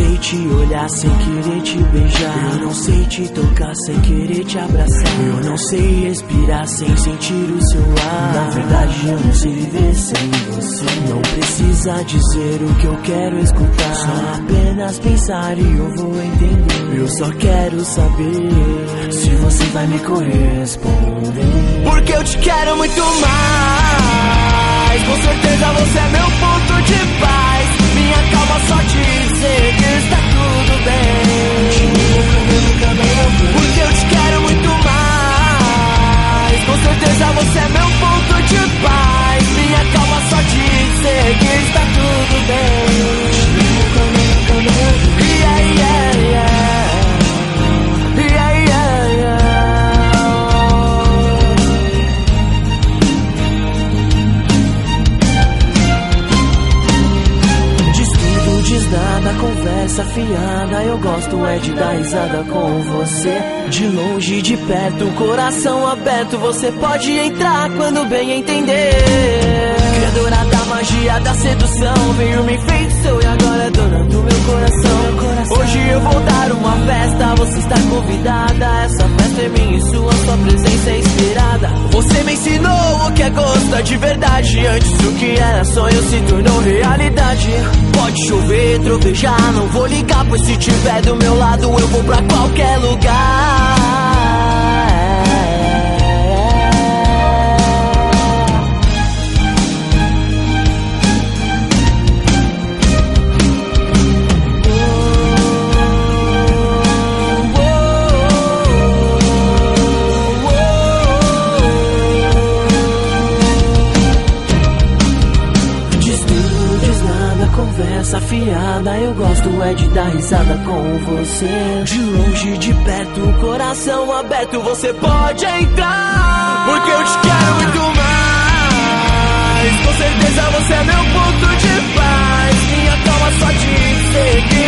sei te olhar sem querer te beijar. Eu não sei te tocar sem querer te abraçar. Eu não sei respirar sem sentir o seu ar. Na verdade eu não sei viver sem você. Não precisa dizer o que eu quero escutar, só apenas pensar e eu vou entender. Eu só quero saber se você vai me corresponder. Porque eu te quero muito mais. Com certeza você é meu ponto de paz. Minha calma só dizer que está tudo bem. Porque eu te quero muito mais. Com certeza você é meu ponto de paz. Minha calma só dizer que está tudo bem. Yeah, yeah, yeah. Yeah, yeah, yeah. Diz tudo, diz nada, conversa fiada. Eu gosto é de dar risada com você. De longe, de perto, coração aberto. Você pode entrar quando bem entender. Criadora da magia, da sedução, veio me enfeitiçou e agora é dona do meu coração. Hoje eu vou dar uma festa, você está convidada. Essa festa é minha e sua presença é esperada. Você me ensinou o que é gosto de verdade. Antes o que era sonho se tornou realidade. Pode chover, trovejar, não vou ligar, pois se tiver do meu lado eu vou pra qualquer lugar. Conversa fiada, eu gosto é de dar risada com você. De longe, de perto, coração aberto, você pode entrar. Porque eu te quero muito mais. Com certeza você é meu ponto de paz. Minha calma só dizer que